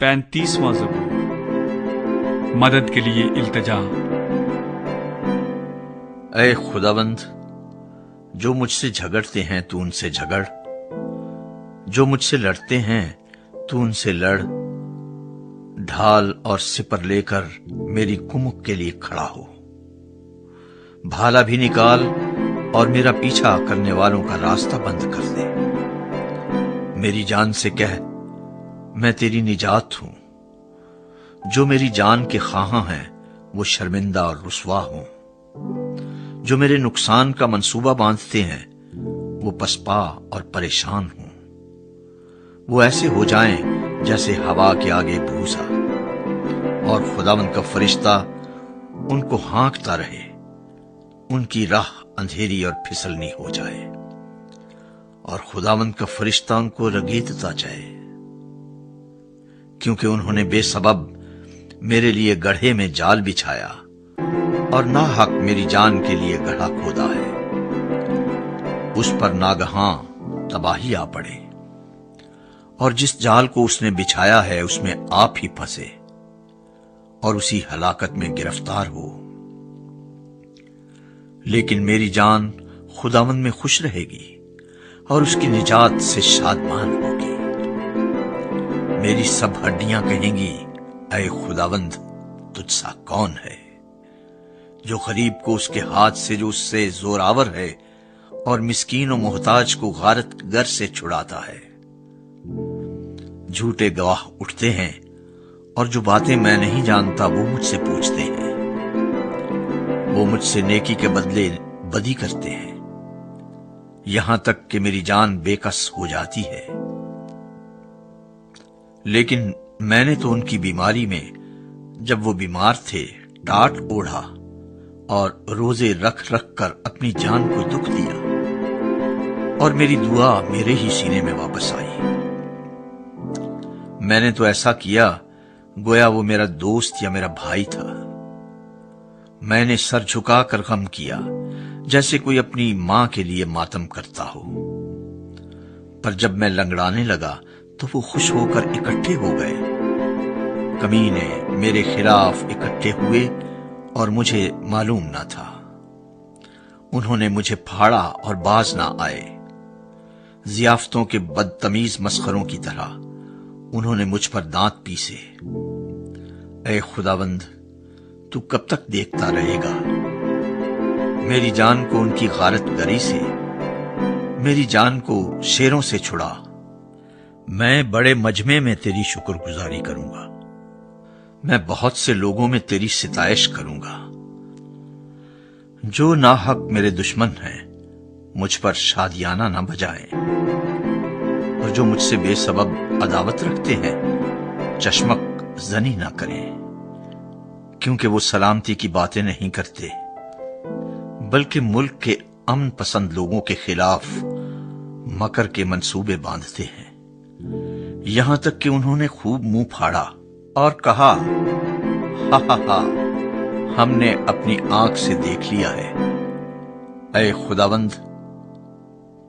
35واں زبور۔ مدد کے لیے التجا۔ اے خداوند، جو مجھ سے جھگڑتے ہیں تو ان سے جھگڑ، جو مجھ سے لڑتے ہیں تو ان سے لڑ، ڈھال اور سپر لے کر میری کمک کے لیے کھڑا ہو، بھالا بھی نکال اور میرا پیچھا کرنے والوں کا راستہ بند کر دے۔ میری جان سے کہہ، میں تیری نجات ہوں۔ جو میری جان کے خواہاں ہیں وہ شرمندہ اور رسوا ہوں، جو میرے نقصان کا منصوبہ باندھتے ہیں وہ پسپا اور پریشان ہوں۔ وہ ایسے ہو جائیں جیسے ہوا کے آگے بھوسا، اور خداوند کا فرشتہ ان کو ہانکتا رہے، ان کی راہ اندھیری اور پھسلنی ہو جائے، اور خداوند کا فرشتہ ان کو رگیدتا جائے، کیونکہ انہوں نے بے سبب میرے لیے گڑھے میں جال بچھایا اور ناحق میری جان کے لیے گڑھا کھودا ہے۔ اس پر ناگہاں تباہی آ پڑے، اور جس جال کو اس نے بچھایا ہے اس میں آپ ہی پھنسے اور اسی ہلاکت میں گرفتار ہو۔ لیکن میری جان خداوند میں خوش رہے گی اور اس کی نجات سے شادمان ہوگی۔ میری سب ہڈیاں کہیں گی، اے خداوند، تجھ سا کون ہے؟ جو غریب کو اس کے ہاتھ سے جو اس سے زوراور ہے، اور مسکین و محتاج کو غارت گر سے چھڑاتا ہے۔ جھوٹے گواہ اٹھتے ہیں، اور جو باتیں میں نہیں جانتا وہ مجھ سے پوچھتے ہیں۔ وہ مجھ سے نیکی کے بدلے بدی کرتے ہیں، یہاں تک کہ میری جان بے کس ہو جاتی ہے۔ لیکن میں نے تو ان کی بیماری میں، جب وہ بیمار تھے، ٹاٹ اوڑھا اور روزے رکھ رکھ کر اپنی جان کو دکھ دیا، اور میری دعا میرے ہی سینے میں واپس آئی۔ میں نے تو ایسا کیا گویا وہ میرا دوست یا میرا بھائی تھا۔ میں نے سر جھکا کر غم کیا، جیسے کوئی اپنی ماں کے لیے ماتم کرتا ہو۔ پر جب میں لنگڑانے لگا تو وہ خوش ہو کر اکٹھے ہو گئے۔ کمینے میرے خلاف اکٹھے ہوئے اور مجھے معلوم نہ تھا۔ انہوں نے مجھے پھاڑا اور باز نہ آئے۔ ضیافتوں کے بدتمیز مسخروں کی طرح انہوں نے مجھ پر دانت پیسے۔ اے خداوند، تو کب تک دیکھتا رہے گا؟ میری جان کو ان کی غارت گری سے، میری جان کو شیروں سے چھڑا۔ میں بڑے مجمع میں تیری شکر گزاری کروں گا، میں بہت سے لوگوں میں تیری ستائش کروں گا۔ جو ناحق میرے دشمن ہیں مجھ پر شادیانہ نہ بجائیں، اور جو مجھ سے بے سبب عداوت رکھتے ہیں چشمک زنی نہ کریں، کیونکہ وہ سلامتی کی باتیں نہیں کرتے، بلکہ ملک کے امن پسند لوگوں کے خلاف مکر کے منصوبے باندھتے ہیں۔ یہاں تک کہ انہوں نے خوب منہ پھاڑا اور کہا، ہا ہا ہا، ہم نے اپنی آنکھ سے دیکھ لیا ہے۔ اے خداوند،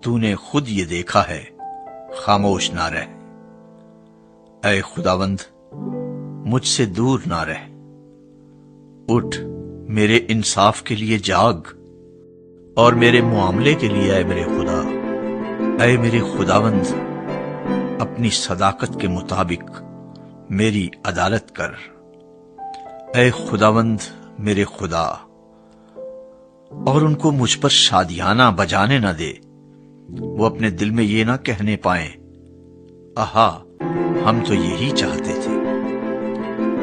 تو نے خود یہ دیکھا ہے، خاموش نہ رہ۔ اے خداوند، مجھ سے دور نہ رہ۔ اٹھ، میرے انصاف کے لیے جاگ، اور میرے معاملے کے لیے اے میرے خدا۔ اے میرے خداوند، اپنی صداقت کے مطابق میری عدالت کر۔ اے خداوند میرے خدا، اور ان کو مجھ پر شادیانہ بجانے نہ دے۔ وہ اپنے دل میں یہ نہ کہنے پائیں، آہا، ہم تو یہی چاہتے تھے۔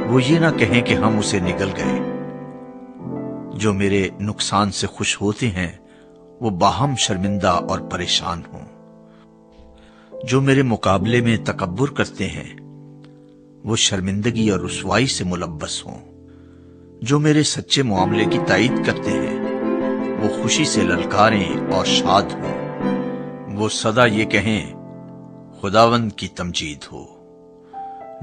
وہ یہ نہ کہیں کہ ہم اسے نگل گئے۔ جو میرے نقصان سے خوش ہوتے ہیں وہ باہم شرمندہ اور پریشان ہوں۔ جو میرے مقابلے میں تکبر کرتے ہیں وہ شرمندگی اور رسوائی سے ملبس ہوں۔ جو میرے سچے معاملے کی تائید کرتے ہیں وہ خوشی سے للکاریں اور شاد ہوں۔ وہ سدا یہ کہیں، خداوند کی تمجید ہو۔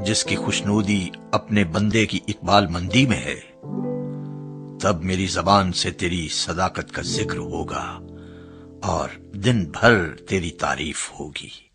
جس کی خوشنودی اپنے بندے کی اقبال مندی میں ہے، تب میری زبان سے تیری صداقت کا ذکر ہوگا اور دن بھر تیری تعریف ہوگی۔